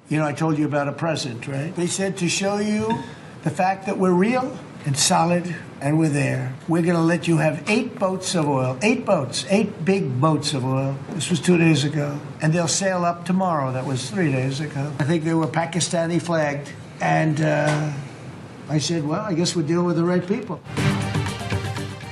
You know, I told you about a present, right? They said to show you the fact that we're real and solid and we're there. We're going to let you have 8 boats of oil. 8 boats. 8 big boats of oil. This was 2 days ago. And they'll sail up tomorrow. That was 3 days ago. I think they were Pakistani flagged. And I said, well, I guess we're dealing with the right people.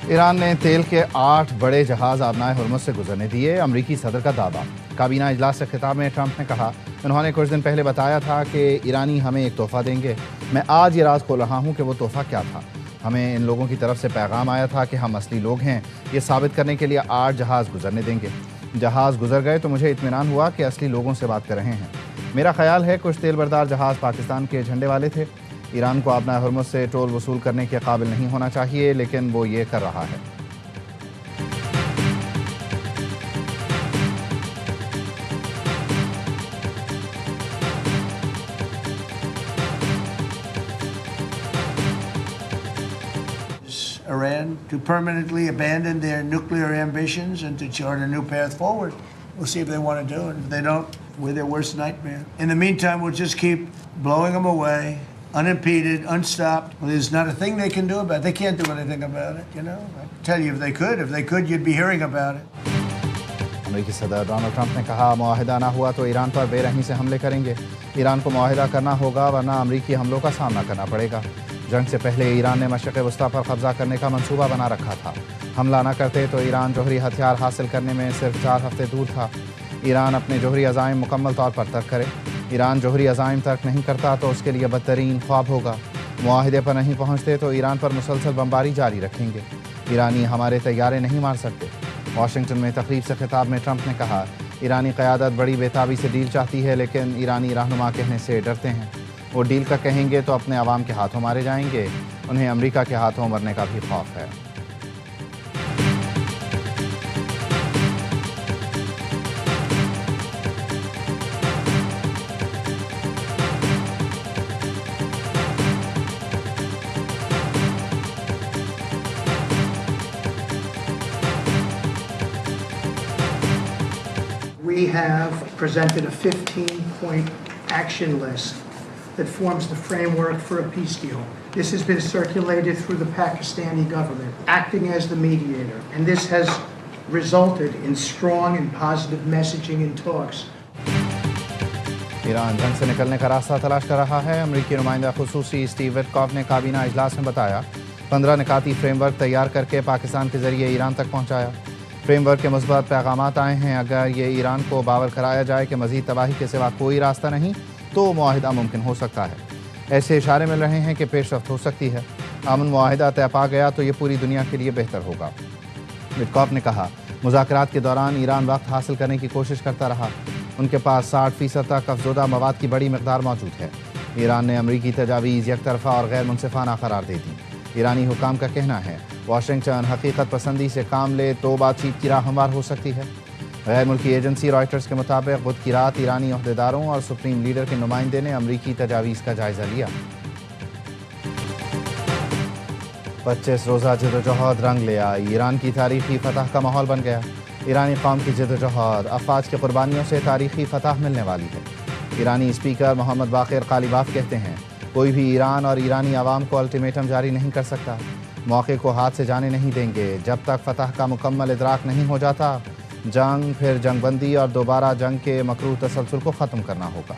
Iran نے تیل کے 8 بڑے جہاز آبنائے Hormuz سے گزرنے دیے، امریکی صدر کا دعویٰ۔ کابینہ اجلاس سے خطاب میں ٹرمپ نے کہا، انہوں نے کچھ دن پہلے بتایا تھا کہ ایرانی ہمیں ایک تحفہ دیں گے۔ میں آج یہ راز کھول رہا ہوں کہ وہ تحفہ کیا تھا۔ ہمیں ان لوگوں کی طرف سے پیغام آیا تھا کہ ہم اصلی لوگ ہیں، یہ ثابت کرنے کے لیے 8 جہاز گزرنے دیں گے۔ جہاز گزر گئے تو مجھے اطمینان ہوا کہ اصلی لوگوں سے بات کر رہے ہیں۔ میرا خیال ہے کچھ تیل بردار جہاز پاکستان کے جھنڈے والے تھے۔ ایران کو آبنائے ہرمز سے ٹول وصول کرنے کے قابل نہیں ہونا چاہیے، لیکن وہ یہ کر رہا ہے۔ Iran to permanently abandon their nuclear ambitions and to chart a new path forward. We'll see if they want to do it. If they don't, we're their worst nightmare. In the meantime, we'll just keep blowing them away, unimpeded, unstopped. Well, there's not a thing they can do about it. They can't do anything about it, you know. I tell you, if they could, you'd be hearing about it. امریکی صدر Donald Trump نے کہا، معاہدہ نہ ہوا تو ایران پر بے رحمی سے حملے کریں گے۔ ایران کو معاہدہ کرنا ہوگا ورنہ امریکی حملوں کا سامنا کرنا پڑے گا۔ جنگ سے پہلے ایران نے مشرق وسطیٰ پر قبضہ کرنے کا منصوبہ بنا رکھا تھا۔ حملہ نہ کرتے تو ایران جوہری ہتھیار حاصل کرنے میں صرف 4 ہفتے دور تھا۔ ایران اپنے جوہری عزائم مکمل طور پر ترک کرے۔ ایران جوہری عزائم ترک نہیں کرتا تو اس کے لیے بدترین خواب ہوگا۔ معاہدے پر نہیں پہنچتے تو ایران پر مسلسل بمباری جاری رکھیں گے۔ ایرانی ہمارے طیارے نہیں مار سکتے۔ واشنگٹن میں تقریب سے خطاب میں ٹرمپ نے کہا، ایرانی قیادت بڑی بےتابی سے ڈیل چاہتی ہے، لیکن ایرانی رہنما کہنے سے ڈرتے ہیں۔ وہ ڈیل کا کہیں گے تو اپنے عوام کے ہاتھوں مارے جائیں گے۔ انہیں امریکہ کے ہاتھوں مرنے کا بھی خوف ہے۔ We have presented a 15-point action list that forms the framework for a peace deal. This has been circulated through the Pakistani government, acting as the mediator, and this has resulted in strong and positive messaging and talks. Iran جنگ سے نکلنے کا راستہ تلاش کر رہا ہے۔ امریکی نمائندہ خصوصی اسٹیو وٹکاف نے کابینہ اجلاس میں بتایا، 15 نکاتی فریم ورک تیار کر کے پاکستان کے ذریعے ایران تک پہنچایا۔ فریم ورک کے مثبت پیغامات آئے ہیں۔ اگر یہ ایران کو باور کرایا جائے کہ مزید تباہی کے سوا کوئی راستہ نہیں تو معاہدہ ممکن ہو سکتا ہے۔ ایسے اشارے مل رہے ہیں کہ پیش رفت ہو سکتی ہے۔ امن معاہدہ طے پا گیا تو یہ پوری دنیا کے لیے بہتر ہوگا۔ وٹکاف نے کہا، مذاکرات کے دوران ایران وقت حاصل کرنے کی کوشش کرتا رہا۔ ان کے پاس 60% تک افزودہ مواد کی بڑی مقدار موجود ہے۔ ایران نے امریکی تجاویز یک طرفہ اور غیر منصفانہ قرار دے دی۔ ایرانی حکام کا کہنا ہے، واشنگٹن حقیقت پسندی سے کام لے تو بات چیت کی راہ ہموار ہو سکتی ہے۔ غیر ملکی ایجنسی رائٹرز کے مطابق بدھ کی رات ایرانی عہدیداروں اور سپریم لیڈر کے نمائندے نے امریکی تجاویز کا جائزہ لیا۔ 25 روزہ جدوجہد رنگ لے آئی، ایران کی تاریخی فتح کا ماحول بن گیا۔ ایرانی قوم کی جدوجہد، افواج کی قربانیوں سے تاریخی فتح ملنے والی ہے۔ ایرانی اسپیکر محمد باقر قالیباف کہتے ہیں، کوئی بھی ایران اور ایرانی عوام کو الٹیمیٹم جاری نہیں کر سکتا۔ موقع کو ہاتھ سے جانے نہیں دیں گے۔ جب تک فتح کا مکمل ادراک نہیں ہو جاتا، جنگ، پھر جنگ بندی اور دوبارہ جنگ کے مکروہ تسلسل کو ختم کرنا ہوگا۔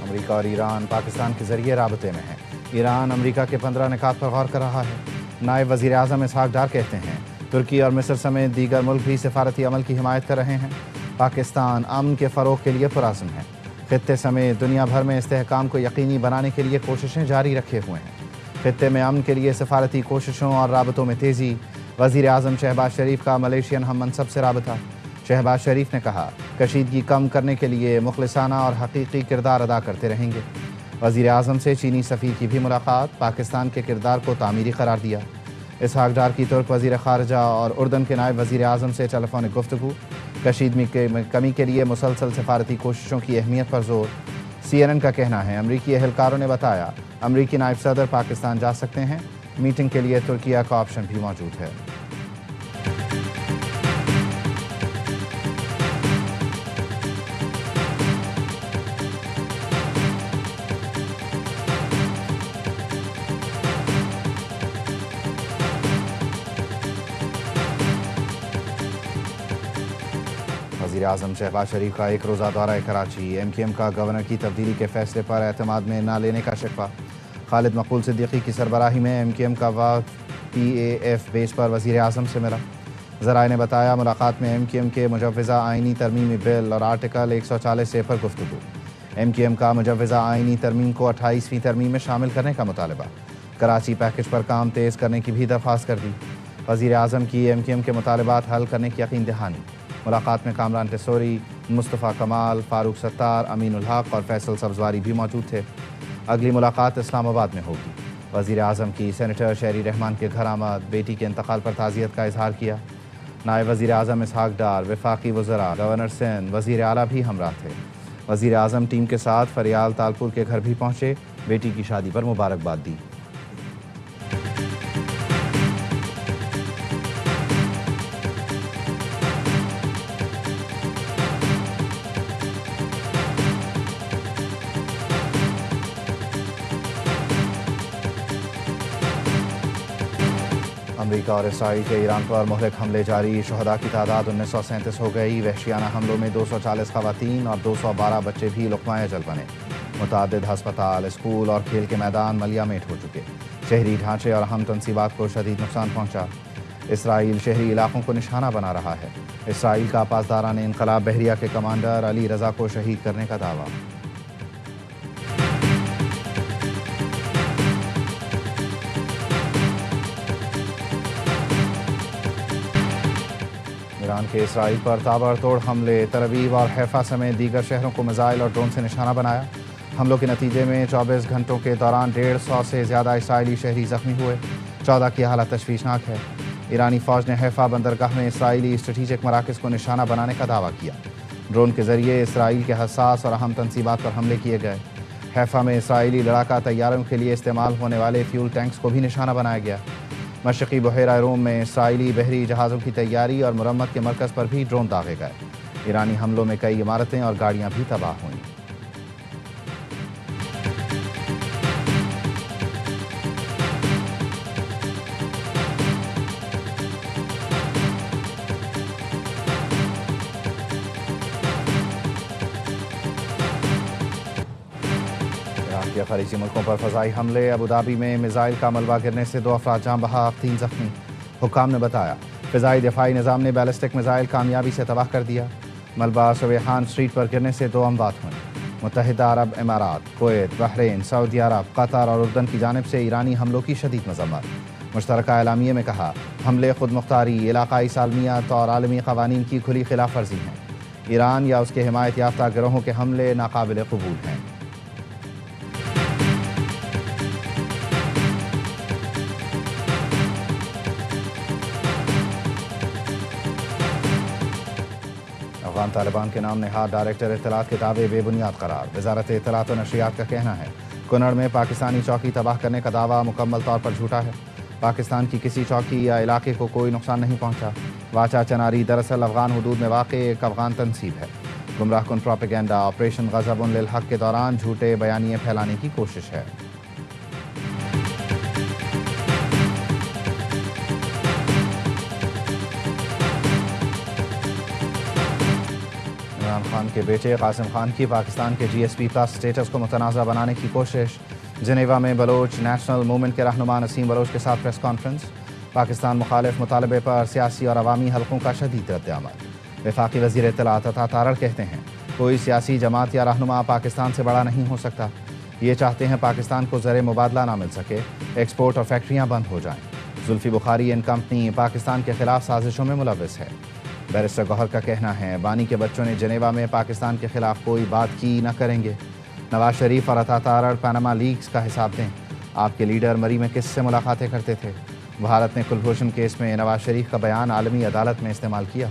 امریکہ اور ایران پاکستان کے ذریعے رابطے میں ہیں۔ ایران امریکہ کے 15 نکات پر غور کر رہا ہے۔ نائب وزیر اعظم اسحاق ڈار کہتے ہیں، ترکی اور مصر سمیت دیگر ملک بھی سفارتی عمل کی حمایت کر رہے ہیں۔ پاکستان امن کے فروغ کے لیے پرعزم ہے۔ خطے سمیت دنیا بھر میں استحکام کو یقینی بنانے کے لیے کوششیں جاری رکھے ہوئے ہیں۔ خطے میں امن کے لیے سفارتی کوششوں اور رابطوں میں تیزی۔ وزیر اعظم شہباز شریف کا ملیشین ہم منصب سے رابطہ۔ شہباز شریف نے کہا، کشیدگی کم کرنے کے لیے مخلصانہ اور حقیقی کردار ادا کرتے رہیں گے۔ وزیر اعظم سے چینی سفیر کی بھی ملاقات، پاکستان کے کردار کو تعمیری قرار دیا۔ اسحاق ڈار کی ترک وزیر خارجہ اور اردن کے نائب وزیر اعظم سے ٹیلی فونک گفتگو۔ کشیدگی کے کمی کے لیے مسلسل سفارتی کوششوں کی اہمیت پر زور۔ CNN کا کہنا ہے، امریکی اہلکاروں نے بتایا، امریکی نائب صدر پاکستان جا سکتے ہیں۔ میٹنگ کے لیے ترکیہ کا آپشن بھی موجود ہے۔ وزیر اعظم شہباز شریف کا ایک روزہ دورہ کراچی، ایم کیو ایم کا گورنر کی تبدیلی کے فیصلے پر اعتماد میں نہ لینے کا شکوہ، خالد مقبول صدیقی کی سربراہی میں ایم کیو ایم کا وفد پی اے ایف بیس پر وزیر اعظم سے ملا۔ ذرائع نے بتایا ملاقات میں ایم کیو ایم کے مجوزہ آئینی ترمیمی بل اور آرٹیکل 140A پر گفتگو، ایم کیو ایم کا مجوزہ آئینی ترمیم کو 28ویں ترمیم میں شامل کرنے کا مطالبہ، کراچی پیکج پر کام تیز کرنے کی بھی درخواست کر دی، وزیر اعظم کی ایم کیو ایم کے مطالبات حل کرنے کی یقین دہانی۔ ملاقات میں کامران ٹیسوری، مصطفیٰ کمال، فاروق ستار، امین الحق اور فیصل سبزواری بھی موجود تھے۔ اگلی ملاقات اسلام آباد میں ہوگی۔ وزیر اعظم کی سینیٹر شہری رحمان کے گھر آمد، بیٹی کے انتقال پر تعزیت کا اظہار کیا۔ نائب وزیر اعظم اسحاق ڈار، وفاقی وزراء، گورنر سندھ، وزیر اعلیٰ بھی ہمراہ تھے۔ وزیر اعظم ٹیم کے ساتھ فریال تالپور کے گھر بھی پہنچے، بیٹی کی شادی پر مبارکباد دی۔ امریکہ اور اسرائیل کے ایران پر مہلک حملے جاری، شہداء کی تعداد 1937 ہو گئی، وحشیانہ حملوں میں 240 خواتین اور 212 بچے بھی لقمہ اجل بنے۔ متعدد ہسپتال، اسکول اور کھیل کے میدان ملیا میٹ ہو چکے، شہری ڈھانچے اور اہم تنصیبات کو شدید نقصان پہنچا۔ اسرائیل شہری علاقوں کو نشانہ بنا رہا ہے، اسرائیل کا پاسداران انقلاب بحریہ کے کمانڈر علی رضا کو شہید کرنے کا دعویٰ۔ ایران کے اسرائیل پر تابڑ توڑ حملے، تل ابیب اور حیفا سمیت دیگر شہروں کو میزائل اور ڈرون سے نشانہ بنایا۔ حملوں کے نتیجے میں 24 گھنٹوں کے دوران 150 سے زیادہ اسرائیلی شہری زخمی ہوئے، 14 کی حالت تشویشناک ہے۔ ایرانی فوج نے حیفا بندرگاہ میں اسرائیلی اسٹریٹجک مراکز کو نشانہ بنانے کا دعویٰ کیا۔ ڈرون کے ذریعے اسرائیل کے حساس اور اہم تنصیبات پر حملے کیے گئے۔ حیفا میں اسرائیلی لڑاکا طیاروں کے لیے استعمال ہونے والے فیول ٹینکس کو بھی نشانہ بنایا گیا۔ مشرقی بحیرہ روم میں اسرائیلی بحری جہازوں کی تیاری اور مرمت کے مرکز پر بھی ڈرون داغے گئے۔ ایرانی حملوں میں کئی عمارتیں اور گاڑیاں بھی تباہ ہوئیں۔ کے خلیجی ملکوں پر فضائی حملے، ابوظہبی میں میزائل کا ملبہ گرنے سے 2 افراد جاں بحق، 3 زخمی۔ حکام نے بتایا فضائی دفاعی نظام نے بیلسٹک میزائل کامیابی سے تباہ کر دیا۔ ملبہ سویحان اسٹریٹ پر گرنے سے 2 اموات ہوئیں۔ متحدہ عرب امارات، کویت، بحرین، سعودی عرب، قطر اور اردن کی جانب سے ایرانی حملوں کی شدید مذمت۔ مشترکہ اعلامیے میں کہا حملے خود مختاری، علاقائی سالمیت اور عالمی قوانین کی کھلی خلاف ورزی ہیں۔ ایران یا اس کے حمایت یافتہ گروہوں کے حملے ناقابل قبول ہیں۔ افغان طالبان کے نام نہاد ڈائریکٹر اطلاعات کے دعوے بے بنیاد قرار، وزارت اطلاعات و نشریات کا کہنا ہے کنڑ میں پاکستانی چوکی تباہ کرنے کا دعویٰ مکمل طور پر جھوٹا ہے۔ پاکستان کی کسی چوکی یا علاقے کو کوئی نقصان نہیں پہنچا۔ واچا چناری دراصل افغان حدود میں واقع ایک افغان تنصیب ہے۔ گمراہ کن پروپیگنڈا آپریشن غضب للحق کے دوران جھوٹے بیانیے پھیلانے کی کوشش ہے۔ عمران خان کے بیٹے قاسم خان کی پاکستان کے GSP پلس اسٹیٹس کو متنازع بنانے کی کوشش۔ جنیوا میں بلوچ نیشنل موومنٹ کے رہنما نسیم بلوچ کے ساتھ پریس کانفرنس۔ پاکستان مخالف مطالبے پر سیاسی اور عوامی حلقوں کا شدید رد عمل۔ وفاقی وزیر اطلاعات عطا تارڑ کہتے ہیں کوئی سیاسی جماعت یا رہنما پاکستان سے بڑا نہیں ہو سکتا۔ یہ چاہتے ہیں پاکستان کو زر مبادلہ نہ مل سکے، ایکسپورٹ اور فیکٹریاں بند ہو جائیں۔ زلفی بخاری اینڈ کمپنی پاکستان کے خلاف سازشوں میں ملوث ہے۔ بیرسٹر گوہر کا کہنا ہے بانی کے بچوں نے جنیوا میں پاکستان کے خلاف کوئی بات کی نہ کریں گے۔ نواز شریف اور عطا تارڑ پاناما لیکس کا حساب دیں۔ آپ کے لیڈر مری میں کس سے ملاقاتیں کرتے تھے؟ بھارت نے کلبھوشن کیس میں نواز شریف کا بیان عالمی عدالت میں استعمال کیا۔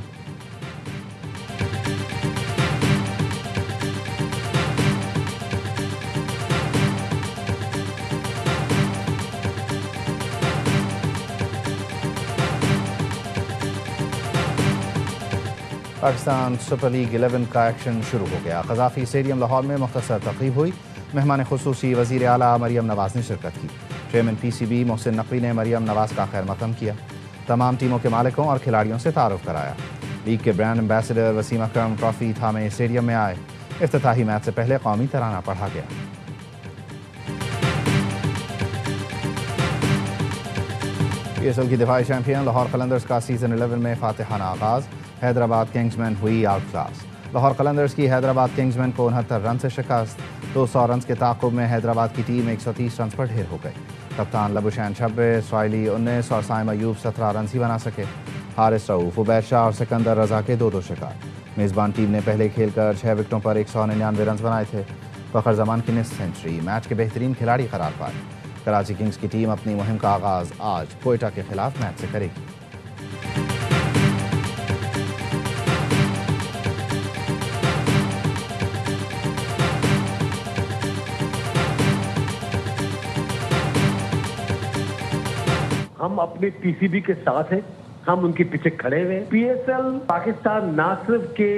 پاکستان سپر لیگ 11 کا ایکشن شروع ہو گیا۔ قذافی اسٹیڈیم لاہور میں مختصر تقریب ہوئی۔ مہمان خصوصی وزیر اعلیٰ مریم نواز نے شرکت کی۔ چیئرمین PCB محسن نقوی نے مریم نواز کا خیر مقدم کیا۔ تمام ٹیموں کے مالکوں اور کھلاڑیوں سے تعارف کرایا۔ لیگ کے برانڈ ایمبیسڈر وسیم اکرم ٹرافی تھامے اسٹیڈیم میں آئے. افتتاحی میچ سے پہلے قومی ترانہ پڑھا گیا. PSL کی دفاعی چیمپئن لاہور قلندرز کا سیزن 11 میں فاتحانہ آغاز. حیدرآباد کنگز مین ہوئی آؤٹ کلاس. لاہور قلندرز کی حیدرآباد کنگز مین کو 69 رن سے شکست. 200 رنز کے تعاقب میں حیدرآباد کی ٹیم 130 رنز پر ڈھیر ہو گئی. کپتان لبوشین 26، سوائلی 19 اور سائم ایوب 17 رنز ہی بنا سکے. حارث رؤوف، عبید شاہ اور سکندر رضا کے 2 شکار. میزبان ٹیم نے پہلے کھیل کر 6 وکٹوں پر 199 رنز بنائے تھے. فخر زمان کی نصف سینچری میچ کے بہترین کھلاڑی قرار پائے. کراچی کنگز کی ٹیم اپنی مہم کا آغاز آج کوئٹہ کے خلاف میچ سے کرے گی. ہم اپنے پی سی بی کے ساتھ ہیں، ہم ان کے پیچھے کھڑے ہوئے ہیں. پی ایس ایل پاکستان نہ صرف کے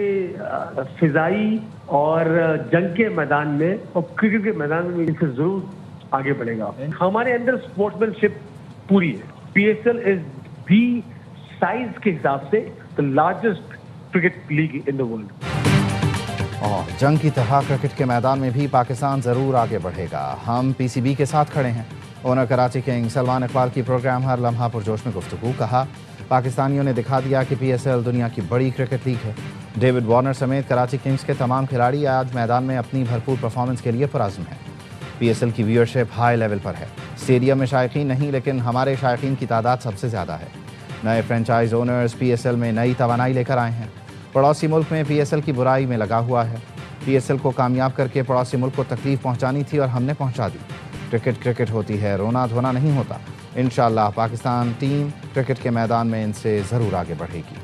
فضائی اور جنگ کے میدان میں اور کرکٹ کے میدان میں ان سے ضرور آگے بڑھے گا. ہمارے اندر اسپورٹس مین شپ پوری ہے. P S L is the size کے حساب سے the largest cricket league in the world. اور جنگ کی طرح کرکٹ کے میدان میں بھی پاکستان ضرور آگے بڑھے گا. ہم پی سی بی کے ساتھ کھڑے ہیں. اونر کراچی کنگ سلمان اقبال کی پروگرام ہر لمحہ پرجوش میں گفتگو. کہا پاکستانیوں نے دکھا دیا کہ پی ایس ایل دنیا کی بڑی کرکٹ لیگ ہے. ڈیوڈ وارنر سمیت کراچی کنگز کے تمام کھلاڑی آج میدان میں اپنی بھرپور پرفارمنس کے لیے پرعزم ہیں. پی ایس ایل کی ویورشپ ہائی لیول پر ہے. اسٹیڈیم میں شائقین نہیں لیکن ہمارے شائقین کی تعداد سب سے زیادہ ہے. نئے franchise owners P S L میں نئی توانائی لے کر آئے ہیں. پڑوسی ملک میں پی ایس ایل کی برائی میں لگا ہوا ہے. پی ایس ایل کو کامیاب کر کے پڑوسی ملک کو تکلیف پہنچانی تھی اور ہم نے پہنچا دی. کرکٹ ہوتی ہے، رونا دھونا نہیں ہوتا. انشاءاللہ پاکستان ٹیم کرکٹ کے میدان میں ان سے ضرور آگے بڑھے گی.